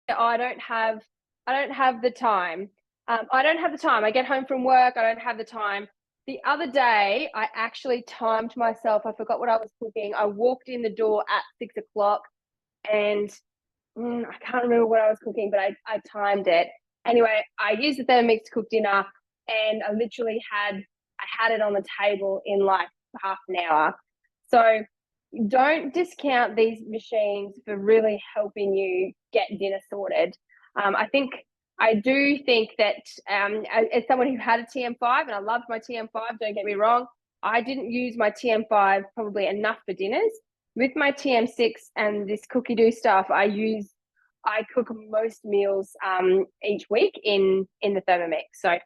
oh, I don't have the time. I don't have the time. I get home from work, I don't have the time. The other day, I actually timed myself. I forgot what I was cooking. I walked in the door at 6 o'clock and I can't remember what I was cooking, but I timed it. Anyway, I used the Thermomix to cook dinner and I literally had it on the table in like half an hour. So don't discount these machines for really helping you get dinner sorted. I do think that as someone who had a TM5 and I loved my TM5, don't get me wrong, I didn't use my TM5 probably enough for dinners. With my TM6 and this cookie do stuff, I cook most meals each week in the Thermomix. So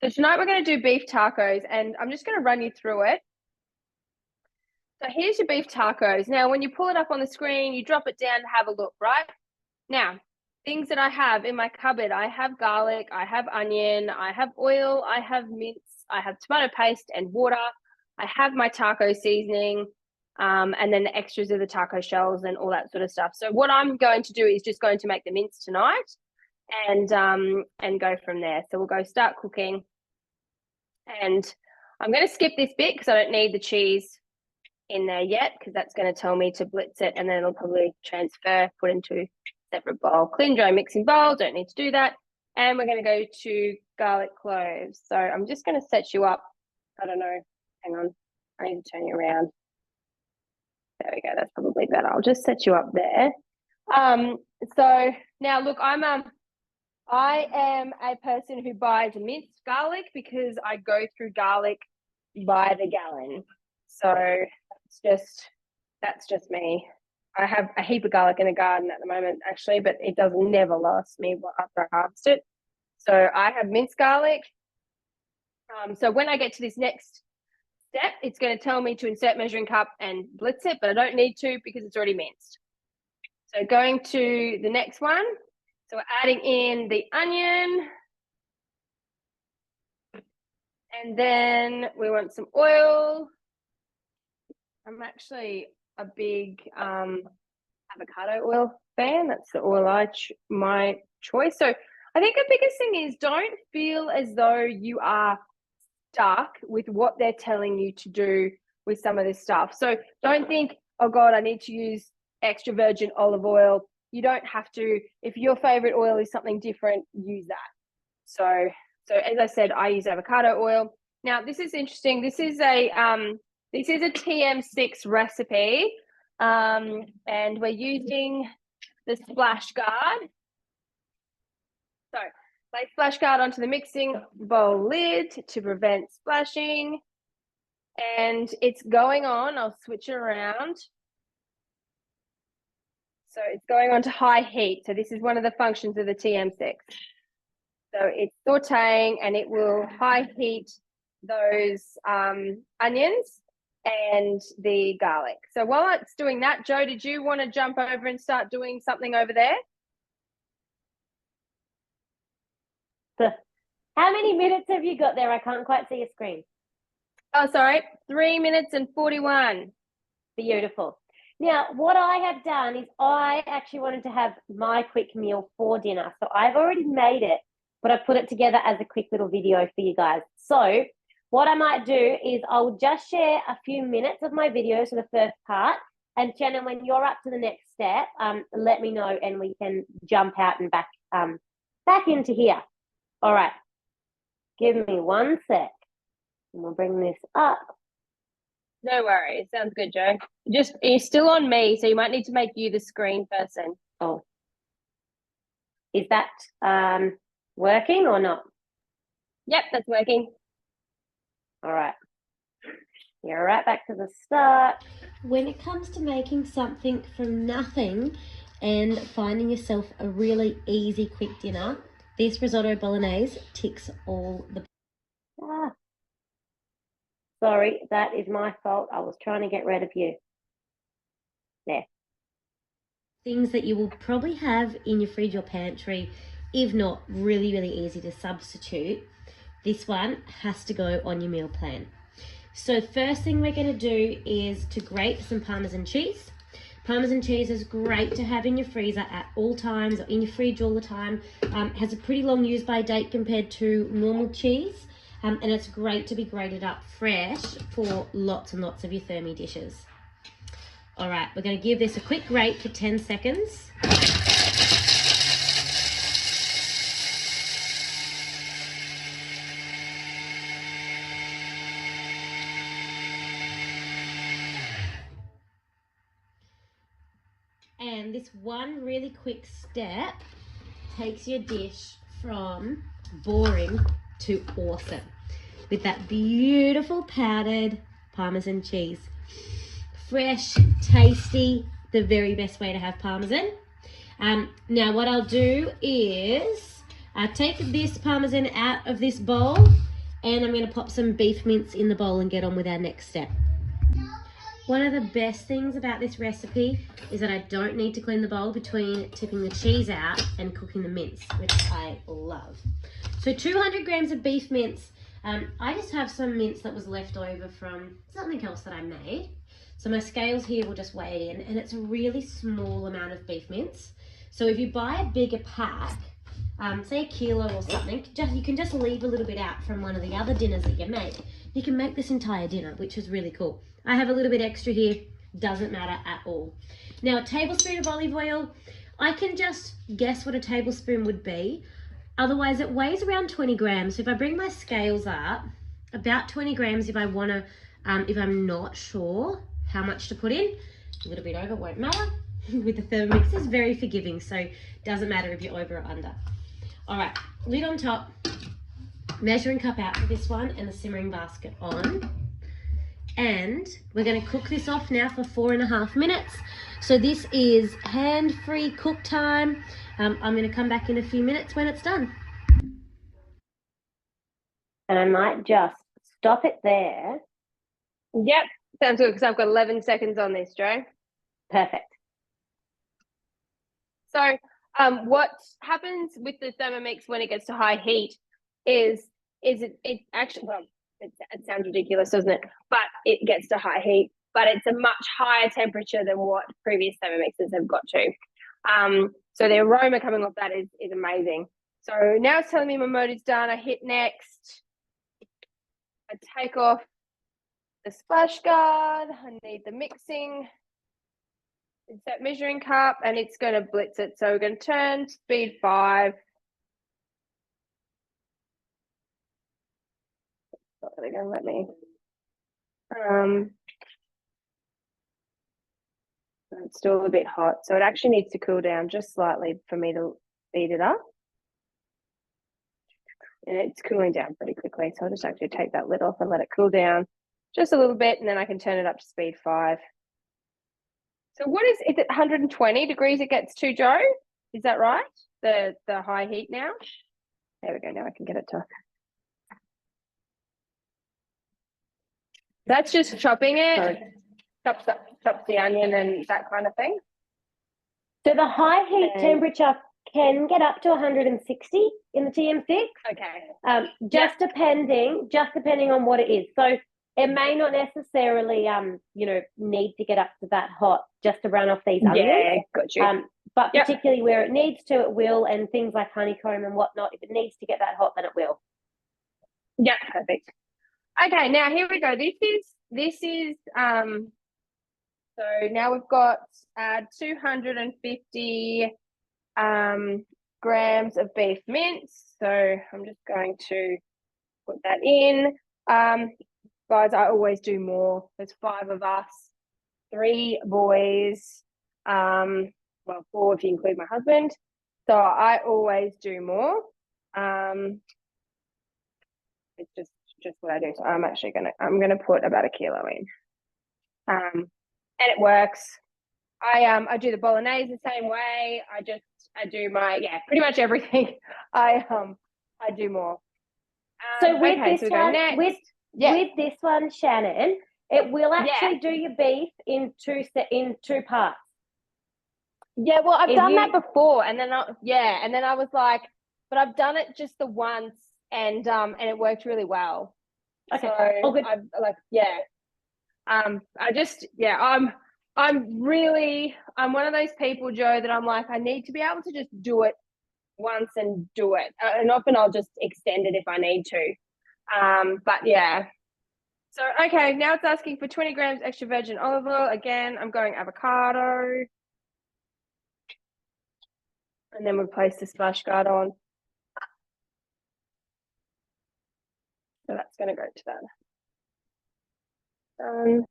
tonight we're going to do beef tacos, and I'm just going to run you through it. So here's your beef tacos. Now, when you pull it up on the screen, you drop it down to have a look, right? Now, things that I have in my cupboard, I have garlic, I have onion, I have oil, I have mince, I have tomato paste and water. I have my taco seasoning, and then the extras of the taco shells and all that sort of stuff. So what I'm going to do is just going to make the mince tonight and go from there. So we'll go start cooking. And I'm going to skip this bit because I don't need the cheese in there yet, because that's going to tell me to blitz it, and then it'll probably transfer, put into a separate bowl. Clean, dry mixing bowl, don't need to do that. And we're going to go to garlic cloves. So I'm just going to set you up. I don't know, hang on, I need to turn you around. There we go, that's probably better. I'll just set you up there. So now look, I am a person who buys minced garlic because I go through garlic by the gallon. So that's just me. I have a heap of garlic in the garden at the moment, actually, but it does never last me after I harvest it. So I have minced garlic. So when I get to this next step, it's going to tell me to insert measuring cup and blitz it, but I don't need to because it's already minced. So going to the next one. So we're adding in the onion. And then we want some oil. I'm actually a big avocado oil fan. That's the oil my choice. So I think the biggest thing is don't feel as though you are stuck with what they're telling you to do with some of this stuff. So don't think, oh God, I need to use extra virgin olive oil. You don't have to. If your favorite oil is something different, use that. So as I said, I use avocado oil. Now this is interesting. This is a TM6 recipe, and we're using the splash guard. So place splash guard onto the mixing bowl lid to prevent splashing, and it's going on. I'll switch it around. So it's going on to high heat. So this is one of the functions of the TM6. So it's sauteing, and it will high heat those onions and the garlic. So while it's doing that, Jo, did you want to jump over and start doing something over there? How many minutes have you got there? I can't quite see your screen. Oh, sorry, 3 minutes and 41. Beautiful. Now, what I have done is I actually wanted to have my quick meal for dinner. So I've already made it, but I put it together as a quick little video for you guys. So what I might do is I'll just share a few minutes of my video for the first part. And Shannon, when you're up to the next step, let me know and we can jump out and back into here. All right. Give me 1 sec. And we'll bring this up. No worries. Sounds good, Jo. You're still on me, so you might need to make you the screen person. Oh. Is that working or not? Yep, that's working. All right. You're right back to the start. When it comes to making something from nothing and finding yourself a really easy, quick dinner, this risotto bolognese ticks all the... Sorry, that is my fault. I was trying to get rid of you. There. Things that you will probably have in your fridge or pantry, if not really, really easy to substitute. This one has to go on your meal plan. So first thing we're going to do is to grate some Parmesan cheese. Parmesan cheese is great to have in your freezer at all times or in your fridge all the time. Has a pretty long use by date compared to normal cheese. And it's great to be grated up fresh for lots and lots of your thermi dishes. All right, we're going to give this a quick grate for 10 seconds. And this one really quick step takes your dish from boring to awesome with that beautiful powdered Parmesan cheese. Fresh, tasty, the very best way to have Parmesan. Now what I'll do is take this Parmesan out of this bowl, and I'm going to pop some beef mince in the bowl and get on with our next step. One of the best things about this recipe is that I don't need to clean the bowl between tipping the cheese out and cooking the mince, which I love. So 200 grams of beef mince. I just have some mince that was left over from something else that I made. So my scales here will just weigh in, and it's a really small amount of beef mince. So if you buy a bigger pack, say a kilo or something, you can just leave a little bit out from one of the other dinners that you make. You can make this entire dinner, which is really cool. I have a little bit extra here, doesn't matter at all. Now a tablespoon of olive oil, I can just guess what a tablespoon would be. Otherwise it weighs around 20 grams. So if I bring my scales up, about 20 grams if I want to, if I'm not sure how much to put in, a little bit over won't matter. With the Thermomix, it's very forgiving, so doesn't matter if you're over or under. All right, lid on top, measuring cup out for this one, and the simmering basket on. And we're going to cook this off now for 4.5 minutes. So this is hand-free cook time. I'm going to come back in a few minutes when it's done. And I might just stop it there. Yep, sounds good, because I've got 11 seconds on this, Joe. Perfect. So what happens with the Thermomix when it gets to high heat is it actually, well, it sounds ridiculous, doesn't it? But it gets to high heat, but it's a much higher temperature than what previous Thermomixes have got to. So the aroma coming off that is amazing. So now it's telling me my mode is done. I hit next. I take off the splash guard. I need the mixing. It's that measuring cup, and it's going to blitz it. So we're going to turn speed 5. Not going to let me. It's still a bit hot, so it actually needs to cool down just slightly for me to speed it up. And it's cooling down pretty quickly, so I'll just actually take that lid off and let it cool down just a little bit, and then I can turn it up to speed 5. So what is it 120 degrees it gets to, Joe? Is that right? The high heat now? There we go, now I can get it to. That's just chopping it. Chops the onion and that kind of thing. So the high heat temperature can get up to 160 in the TM6. Okay. Depending on what it is. So it may not necessarily, need to get up to that hot just to run off these onions. Yeah, got you. But particularly where it needs to, it will, and things like honeycomb and whatnot, if it needs to get that hot, then it will. Yeah, perfect. Okay, now here we go. This is so now we've got 250 grams of beef mince. So I'm just going to put that in. Guys, I always do more. There's 5 of us, 3 boys, well, 4 if you include my husband. So I always do more. It's just what I do. So I'm actually I'm gonna put about 1 kilo in. And it works. I do the bolognese the same way. I do my pretty much everything. I do more. So with okay, this so one, with this one, Shannon, it will actually do your beef in two parts. Yeah, well, I've done that before, and then I was like, but I've done it just the once, and it worked really well. Okay, so all good. I'm one of those people, Joe, that I'm like, I need to be able to just do it once and do it. And often I'll just extend it if I need to. But yeah. So, okay, now it's asking for 20 grams extra virgin olive oil. Again, I'm going avocado. And then we'll place the splash guard on. So that's going to go to that. Done.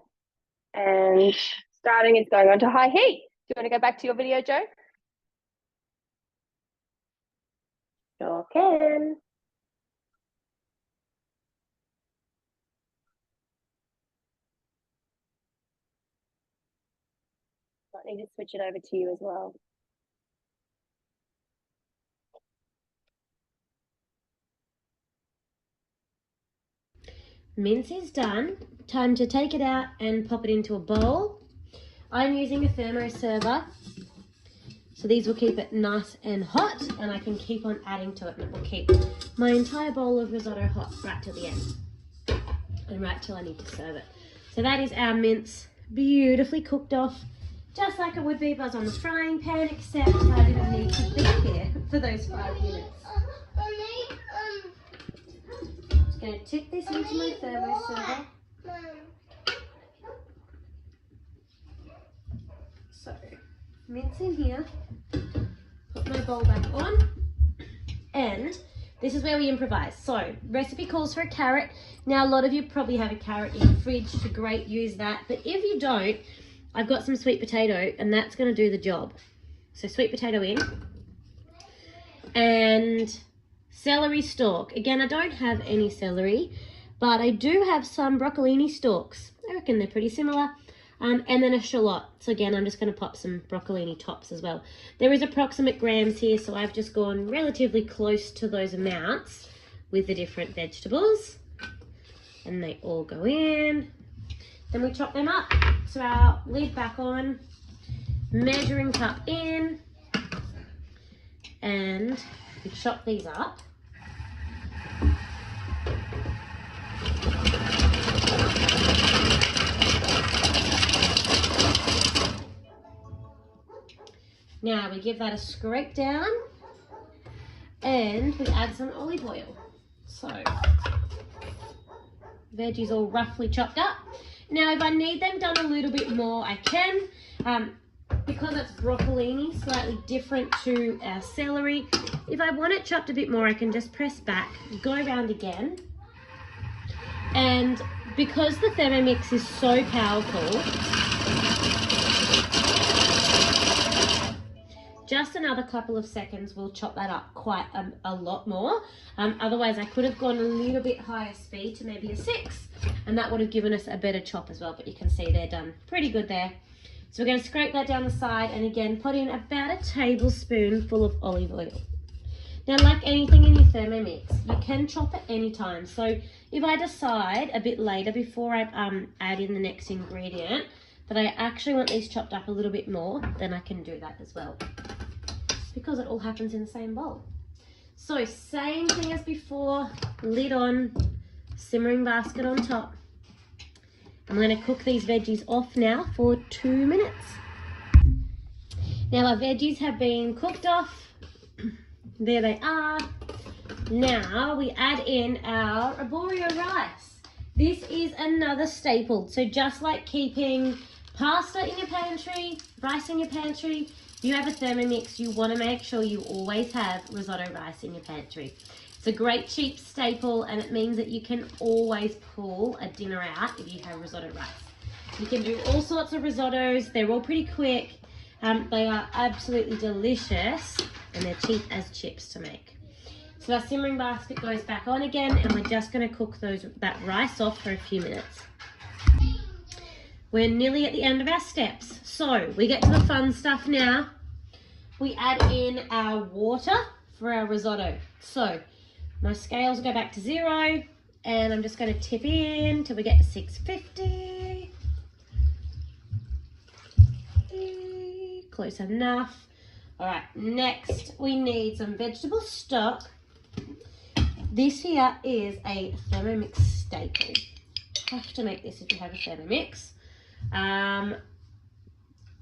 And starting, it's going on to high heat. Do you want to go back to your video, Joe? Sure can. I need to switch it over to you as well. Mince is done. Time to take it out and pop it into a bowl. I'm using a thermo server, so these will keep it nice and hot, and I can keep on adding to it, and it will keep my entire bowl of risotto hot right till the end and right till I need to serve it. So that is our mince, beautifully cooked off, just like it would be if I was on the frying pan, except I didn't need to be here for those 5 minutes. I'm going to tip this into my thermo server. So, mince in here, put my bowl back on, and this is where we improvise. So, recipe calls for a carrot. Now, a lot of you probably have a carrot in the fridge to grate, use that. But if you don't, I've got some sweet potato, and that's going to do the job. So, sweet potato in. And celery stalk. Again, I don't have any celery, but I do have some broccolini stalks. I reckon they're pretty similar. And then a shallot. So again, I'm just going to pop some broccolini tops as well. There is approximate grams here, so I've just gone relatively close to those amounts with the different vegetables. And they all go in. Then we chop them up. So our lid back on, measuring cup in, and we chop these up. Now we give that a scrape down and we add some olive oil. So veggies all roughly chopped up. Now if I need them done a little bit more, I can. Because it's broccolini, slightly different to our celery. If I want it chopped a bit more, I can just press back, go around again. And because the Thermomix is so powerful, just another couple of seconds will chop that up quite a lot more. Otherwise, I could have gone a little bit higher speed to maybe a 6, and that would have given us a better chop as well. But you can see they're done pretty good there. So we're going to scrape that down the side and again put in about a tablespoon of olive oil. Now, like anything in your Thermomix, you can chop at any time. So if I decide a bit later before I add in the next ingredient that I actually want these chopped up a little bit more, then I can do that as well, because it all happens in the same bowl. So same thing as before, lid on, simmering basket on top. I'm going to cook these veggies off now for 2 minutes. Now our veggies have been cooked off. There they are. Now we add in our arborio rice. This is another staple. So just like keeping pasta in your pantry, rice in your pantry, if you have a Thermomix, you want to make sure you always have risotto rice in your pantry. It's a great cheap staple, and it means that you can always pull a dinner out if you have risotto rice. You can do all sorts of risottos. They're all pretty quick. They are absolutely delicious, and they're cheap as chips to make. So our simmering basket goes back on again, and we're just going to cook that rice off for a few minutes. We're nearly at the end of our steps. So we get to the fun stuff now. We add in our water for our risotto. So my scales go back to 0, and I'm just going to tip in till we get to 650. Close enough. All right, next we need some vegetable stock. This here is a Thermomix staple. Have to make this if you have a Thermomix.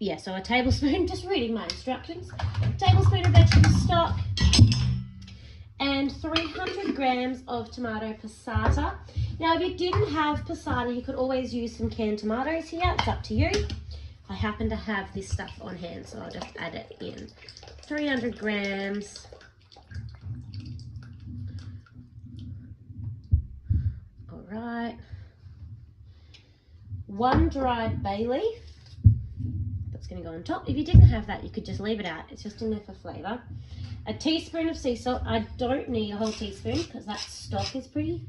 yeah, so a tablespoon, just reading my instructions, tablespoon of vegetable stock, and 300 grams of tomato passata. Now, if you didn't have passata, you could always use some canned tomatoes here. It's up to you. I happen to have this stuff on hand, so I'll just add it in. 300 grams. All right. 1 dried bay leaf. That's going to go on top. If you didn't have that, you could just leave it out. It's just in there for flavour. A teaspoon of sea salt. I don't need a whole teaspoon because that stock is pretty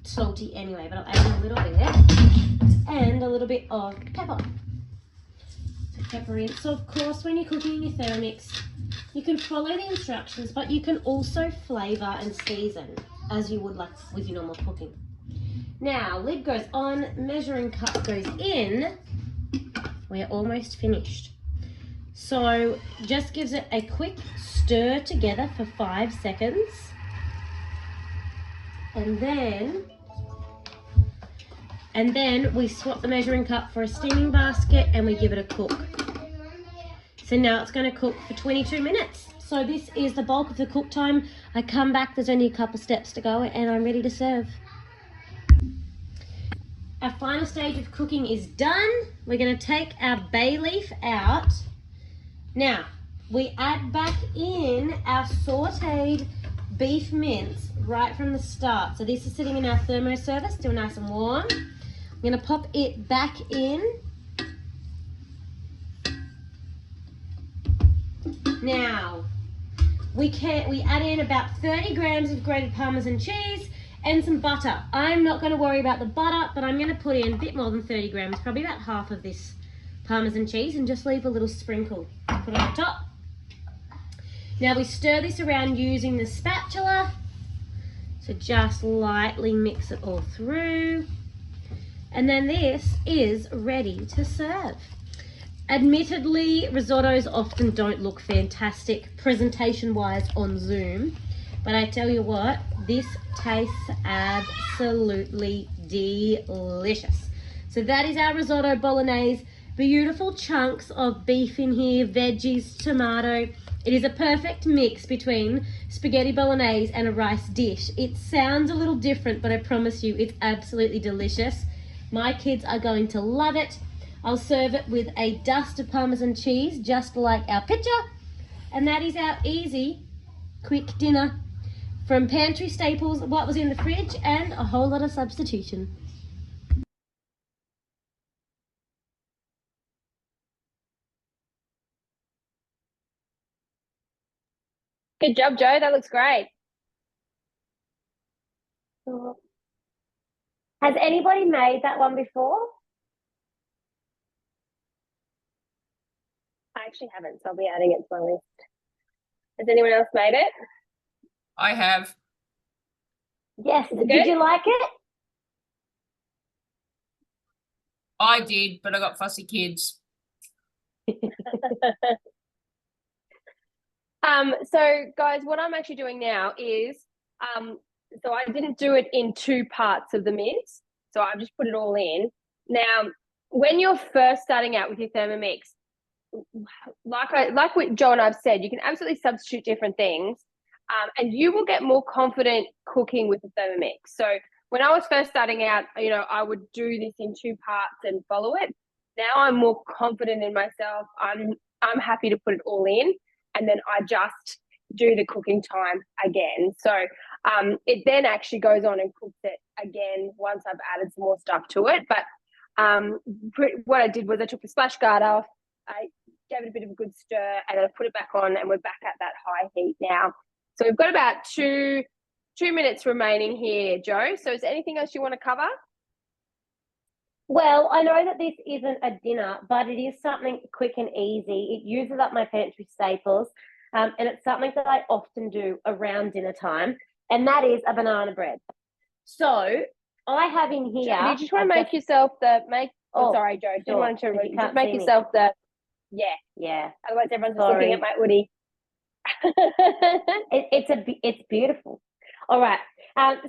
salty anyway, but I'll add in a little bit. And a little bit of pepper. So pepper in. So of course, when you're cooking in your Thermomix, you can follow the instructions, but you can also flavour and season as you would like with your normal cooking. Now, lid goes on, measuring cup goes in. We're almost finished. So just gives it a quick stir together for 5 seconds. And then we swap the measuring cup for a steaming basket and we give it a cook. So now it's going to cook for 22 minutes. So this is the bulk of the cook time. I come back, there's only a couple steps to go and I'm ready to serve. Our final stage of cooking is done. We're going to take our bay leaf out. Now, we add back in our sauteed beef mince right from the start. So this is sitting in our thermo service, still nice and warm. I'm going to pop it back in. Now, we add in about 30 grams of grated Parmesan cheese and some butter. I'm not going to worry about the butter, but I'm going to put in a bit more than 30 grams, probably about half of this Parmesan cheese, and just leave a little sprinkle. Put it on top. Now we stir this around using the spatula. So just lightly mix it all through. And then this is ready to serve. Admittedly, risottos often don't look fantastic presentation-wise on Zoom, but I tell you what, this tastes absolutely delicious. So that is our risotto bolognese. Beautiful chunks of beef in here, veggies, tomato. It is a perfect mix between spaghetti bolognese and a rice dish. It sounds a little different, but I promise you it's absolutely delicious. My kids are going to love it. I'll serve it with a dust of Parmesan cheese, just like our picture. And that is our easy, quick dinner from pantry staples, what was in the fridge, and a whole lot of substitution. Good job, Joe. That looks great. Has anybody made that one before? I actually haven't, so I'll be adding it to my list. Has anyone else made it? I have. Yes. Okay. Did you like it? I did, but I got fussy kids. So guys, what I'm actually doing now is, so I didn't do it in 2 parts of the mince, so I've just put it all in. Now, when you're first starting out with your Thermomix, like what Joe and I've said, you can absolutely substitute different things, and you will get more confident cooking with the Thermomix. So when I was first starting out, I would do this in 2 parts and follow it. Now I'm more confident in myself. I'm happy to put it all in, and then I just do the cooking time again. So it then actually goes on and cooks it again once I've added some more stuff to it. But what I did was I took the splash guard off, I gave it a bit of a good stir, and then I put it back on, and we're back at that high heat now. So we've got about 2 minutes remaining here, Joe. So is there anything else you want to cover? Well, I know that this isn't a dinner, but it is something quick and easy. It uses up my pantry staples, and it's something that I often do around dinner time, and that is a banana bread. So I have in here. Joe, do you just want to make yourself the Oh, sorry, Joe. Didn't sure. want to If you can't just make see me. yourself the Yeah. Otherwise, everyone's just Sorry. looking at my hoodie. It's beautiful. All right.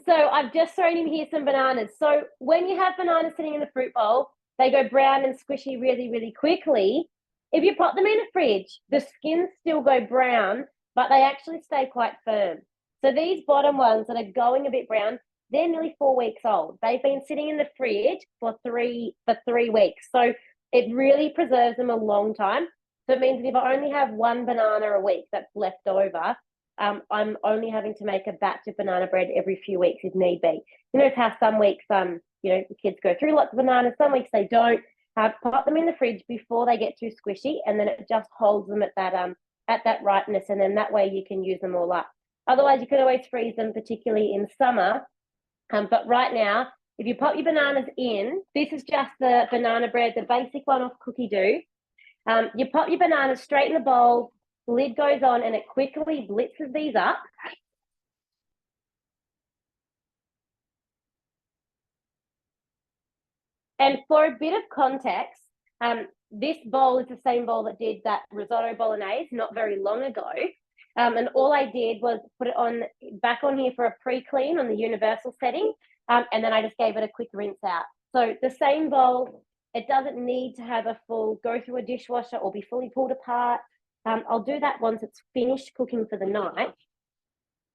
So I've just thrown in here some bananas. So when you have bananas sitting in the fruit bowl, they go brown and squishy really, really quickly. If you pop them in the fridge, the skins still go brown, but they actually stay quite firm. So these bottom ones that are going a bit brown, they're nearly 4 weeks old. They've been sitting in the fridge for 3 weeks. So it really preserves them a long time. So it means that if I only have 1 banana a week that's left over, I'm only having to make a batch of banana bread every few weeks if need be. You know how some weeks, the kids go through lots of bananas, some weeks they don't. Pop them in the fridge before they get too squishy, and then it just holds them at that ripeness, and then that way you can use them all up. Otherwise, you can always freeze them, particularly in summer. But right now, if you pop your bananas in, this is just the banana bread, the basic one off Cookie Dough. You pop your bananas straight in the bowl, the lid goes on, and it quickly blitzes these up. And for a bit of context, this bowl is the same bowl that did that risotto bolognese not very long ago. And all I did was put it back on here for a pre-clean on the universal setting. And then I just gave it a quick rinse out. So the same bowl, it doesn't need to have a full go through a dishwasher or be fully pulled apart. I'll do that once it's finished cooking for the night,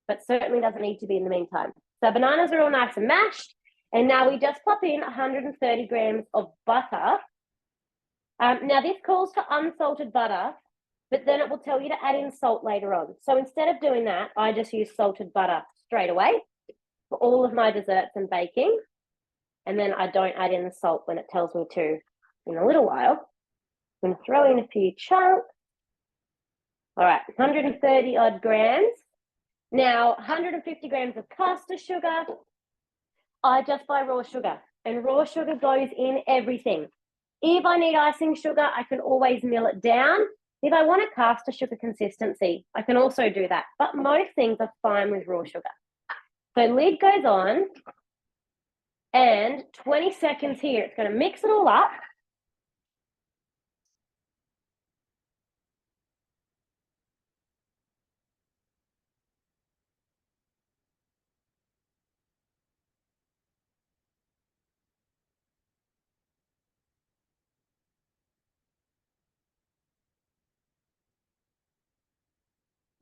but certainly doesn't need to be in the meantime. So bananas are all nice and mashed. And now we just pop in 130 grams of butter. Now this calls for unsalted butter, but then it will tell you to add in salt later on. So instead of doing that, I just use salted butter straight away for all of my desserts and baking. And then I don't add in the salt when it tells me to in a little while. I'm going to throw in a few chunks. All right, 130 odd grams. Now, 150 grams of caster sugar. I just buy raw sugar, and raw sugar goes in everything. If I need icing sugar, I can always mill it down. If I want a caster sugar consistency, I can also do that. But most things are fine with raw sugar. So lid goes on, and 20 seconds here. It's going to mix it all up.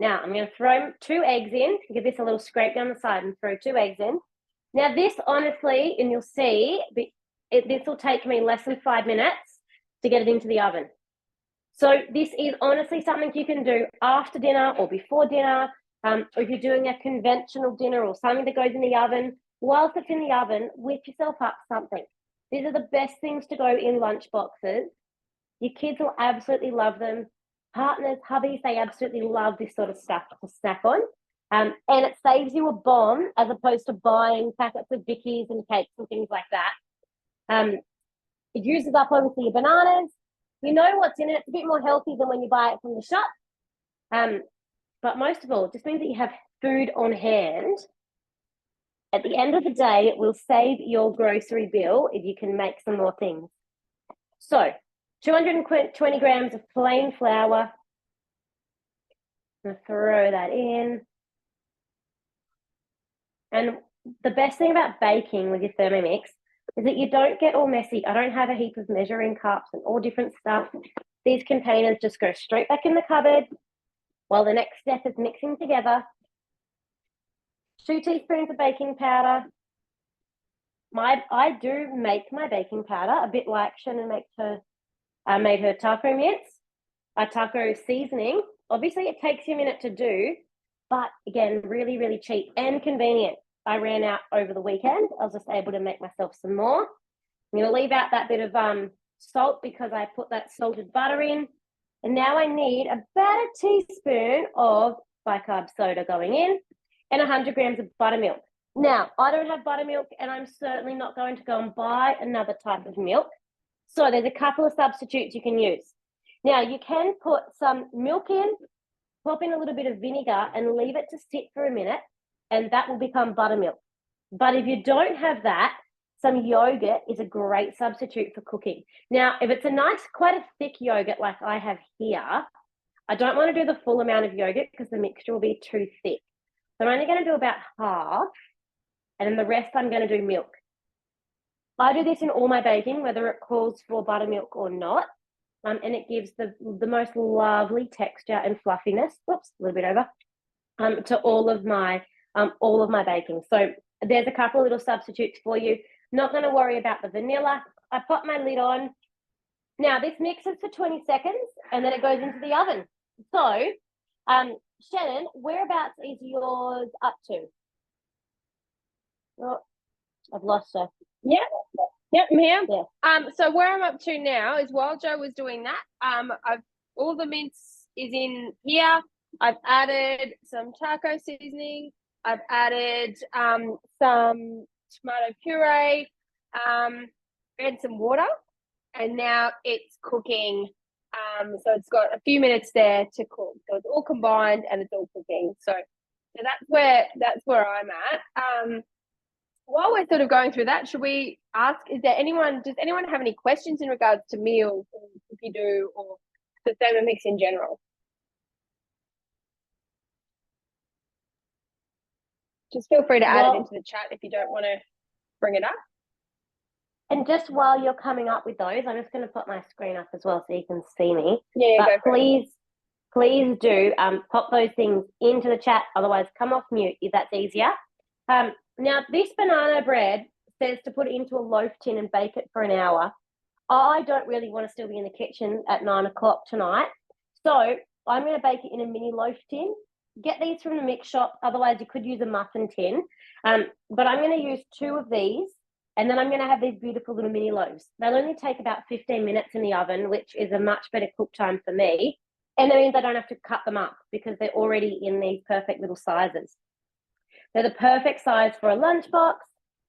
Now, I'm going to throw 2 eggs in, give this a little scrape down the side and throw 2 eggs in. Now, this honestly, and you'll see, this will take me less than 5 minutes to get it into the oven. So this is honestly something you can do after dinner or before dinner, or if you're doing a conventional dinner or something that goes in the oven. Whilst it's in the oven, whip yourself up something. These are the best things to go in lunch boxes. Your kids will absolutely love them. Partners, hubbies, they absolutely love this sort of stuff to snack on. And it saves you a bomb as opposed to buying packets of Vickies and cakes and things like that. It uses up obviously your bananas. You know what's in it. It's a bit more healthy than when you buy it from the shop. But most of all, it just means that you have food on hand. At the end of the day, it will save your grocery bill if you can make some more things. So 220 grams of plain flour. I'm going to throw that in. And the best thing about baking with your Thermomix is that you don't get all messy. I don't have a heap of measuring cups and all different stuff. These containers just go straight back in the cupboard while the next step is mixing together. 2 teaspoons of baking powder. I do make my baking powder a bit like Shannon made her taco mince, a taco seasoning. Obviously, it takes you a minute to do, but again, really, really cheap and convenient. I ran out over the weekend. I was just able to make myself some more. I'm going to leave out that bit of salt because I put that salted butter in. And now I need about a teaspoon of bicarb soda going in and 100 grams of buttermilk. Now, I don't have buttermilk, and I'm certainly not going to go and buy another type of milk. So there's a couple of substitutes you can use. Now, you can put some milk in, pop in a little bit of vinegar and leave it to sit for a minute, and that will become buttermilk. But if you don't have that, some yogurt is a great substitute for cooking. Now, if it's a nice, quite a thick yogurt like I have here, I don't want to do the full amount of yogurt because the mixture will be too thick. So I'm only going to do about half, and then the rest I'm going to do milk. I do this in all my baking, whether it calls for buttermilk or not. And it gives the most lovely texture and fluffiness. Whoops, a little bit over. To all of my baking. So there's a couple of little substitutes for you. Not going to worry about the vanilla. I pop my lid on. Now this mixes for 20 seconds and then it goes into the oven. So, Shannon, whereabouts is yours up to? Oh, I've lost her. Yeah. Yep, I'm here. Yeah. So where I'm up to now is while Joe was doing that, I've all the mince is in here. I've added some taco seasoning. I've added some tomato puree, and some water, and now it's cooking. So it's got a few minutes there to cook. So it's all combined and it's all cooking. So that's where I'm at. While we're sort of going through that, should we ask, does anyone have any questions in regards to meals or cookie dough or the Thermomix in general? Just feel free to add it into the chat if you don't want to bring it up. And just while you're coming up with those, I'm just going to put my screen up as well so you can see me. Yeah, but please do pop those things into the chat. Otherwise, come off mute if that's easier. Now, this banana bread says to put it into a loaf tin and bake it for an hour. I don't really want to still be in the kitchen at 9 o'clock tonight. So I'm going to bake it in a mini loaf tin. Get these from the mix shop. Otherwise, you could use a muffin tin. But I'm going to use 2 of these. And then I'm going to have these beautiful little mini loaves. They'll only take about 15 minutes in the oven, which is a much better cook time for me. And that means I don't have to cut them up because they're already in these perfect little sizes. They're the perfect size for a lunchbox,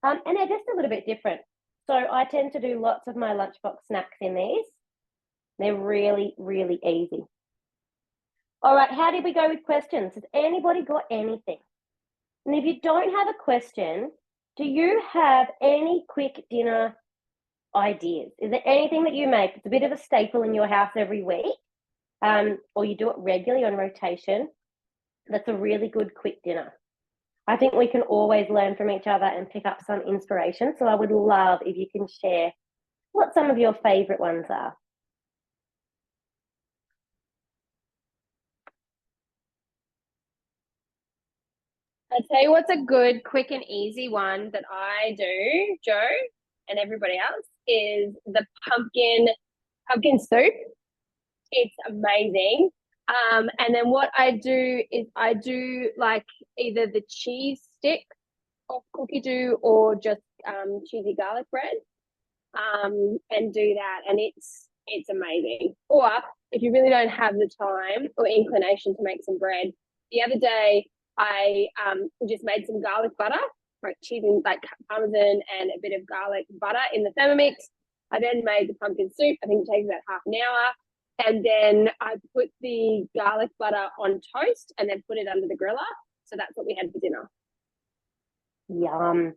and they're just a little bit different. So I tend to do lots of my lunchbox snacks in these. They're really, really easy. All right, how did we go with questions? Has anybody got anything? And if you don't have a question, do you have any quick dinner ideas? Is there anything that you make? It's a bit of a staple in your house every week, or you do it regularly on rotation. That's a really good quick dinner. I think we can always learn from each other and pick up some inspiration. So I would love if you can share what some of your favorite ones are. I'll tell you what's a good, quick and easy one that I do, Joe, and everybody else, is the pumpkin soup. It's amazing. And then what I do is I do like either the cheese stick of cookie dough or just cheesy garlic bread, and do that, and it's amazing. Or if you really don't have the time or inclination to make some bread, the other day I just made some garlic butter, like cheese and like parmesan and a bit of garlic butter in the Thermomix. I then made the pumpkin soup. I think it takes about half an hour. And then I put the garlic butter on toast and then put it under the griller. So that's what we had for dinner. Yum.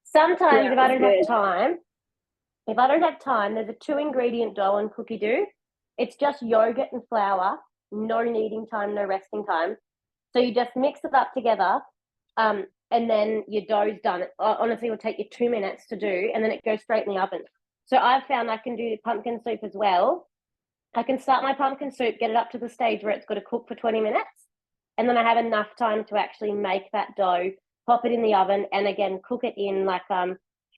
Sometimes if I don't have time, there's a 2-ingredient dough on cookie dough. It's just yogurt and flour, no kneading time, no resting time. So you just mix it up together, and then your dough's done. It honestly will take you 2 minutes to do, and then it goes straight in the oven. So I've found I can do pumpkin soup as well. I can start my pumpkin soup, get it up to the stage where it's got to cook for 20 minutes, and then I have enough time to actually make that dough, pop it in the oven, and again, cook it in like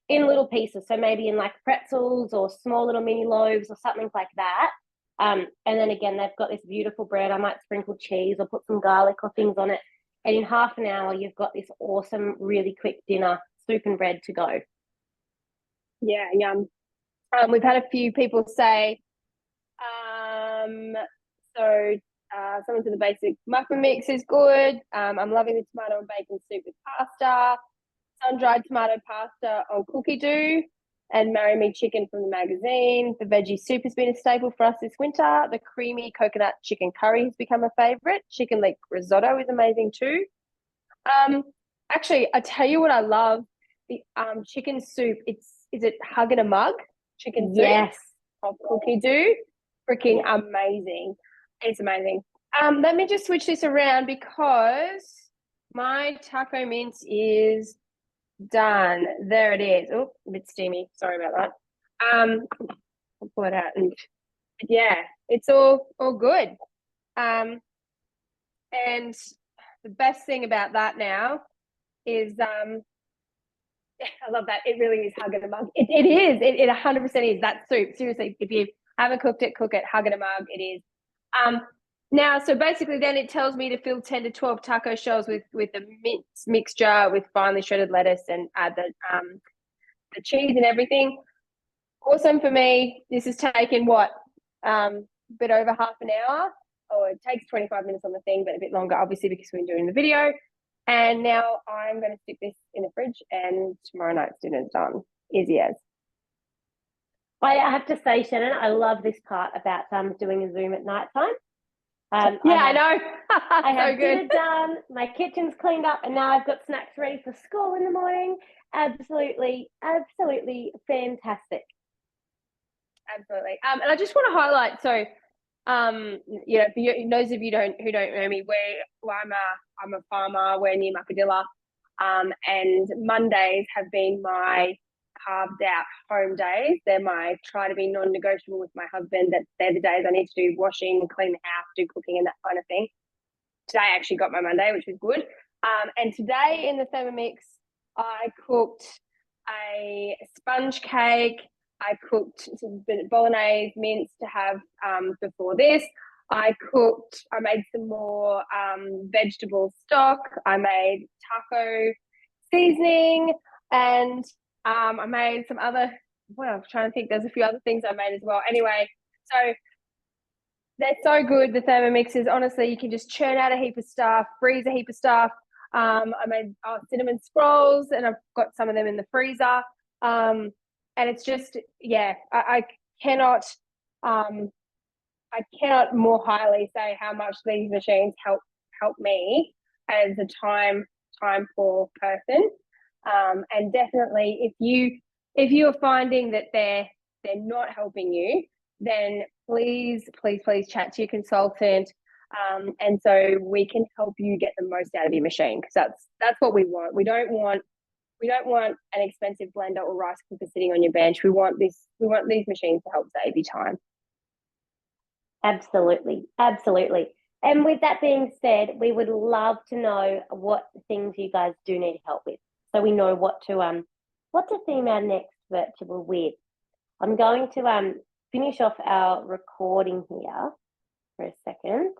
in little pieces. So maybe in like pretzels or small little mini loaves or something like that. And then again, they've got this beautiful bread. I might sprinkle cheese or put some garlic or things on it. And in half an hour, you've got this awesome, really quick dinner, soup and bread to go. Yeah, yum. We've had a few people say, someone said the basic muffin mix is good. I'm loving the tomato and bacon soup with pasta, sun-dried tomato pasta on cookie dough, and marry me chicken from the magazine. The veggie soup has been a staple for us this winter. The creamy coconut chicken curry has become a favorite. Chicken leek risotto is amazing too. Actually, I tell you what I love, the chicken soup. Is it Hug in a Mug chicken soup? Yes. Of cookie dough. Freaking amazing. It's amazing. Let me just switch this around because my taco mince is done. There it is. Oh, a bit steamy. Sorry about that. I'll pull it out, and yeah, it's all good. And the best thing about that now is I love that. It really is hug in a mug. It is. It 100% is that soup. Seriously, if you haven't cooked it, cook it. Hug in a mug. It is. Now, so basically, then it tells me to fill 10 to 12 taco shells with the mixture with finely shredded lettuce and add the cheese and everything. Awesome for me. This has taken what a bit over half an hour, or it takes 25 minutes on the thing, but a bit longer, obviously, because we're doing the video. And now I'm going to stick this in the fridge, and tomorrow night's dinner's done. Easy as. I have to say, Shannon, I love this part about doing a Zoom at night time. I know. I have So good. dinner done, my kitchen's cleaned up, and now I've got snacks ready for school in the morning. Absolutely, absolutely fantastic. Absolutely. And I just want to highlight, so you know, for those of you who don't know me, I'm a farmer. We're near Muckadilla, and Mondays have been my carved out home days. They're my try to be non-negotiable with my husband. That they're the days I need to do washing, clean the house, do cooking, and that kind of thing. Today I actually got my Monday, which was good. And today in the Thermomix, I cooked a sponge cake. I cooked some bolognese mince to have before this. I made some more vegetable stock. I made taco seasoning, and I made some other, well, I'm trying to think, there's a few other things I made as well. Anyway, so they're so good, the Thermomixes. Honestly, you can just churn out a heap of stuff, freeze a heap of stuff. I made cinnamon scrolls, and I've got some of them in the freezer. And it's just, yeah, I cannot more highly say how much these machines help me as a time poor person. And definitely, if you are finding that they're not helping you, then please chat to your consultant, and so we can help you get the most out of your machine, because that's what we want. We don't want an expensive blender or rice cooker sitting on your bench. We want these machines to help save you time. Absolutely. And with that being said, we would love to know what things you guys do need help with, so we know what to theme our next virtual with. I'm going to finish off our recording here for a second.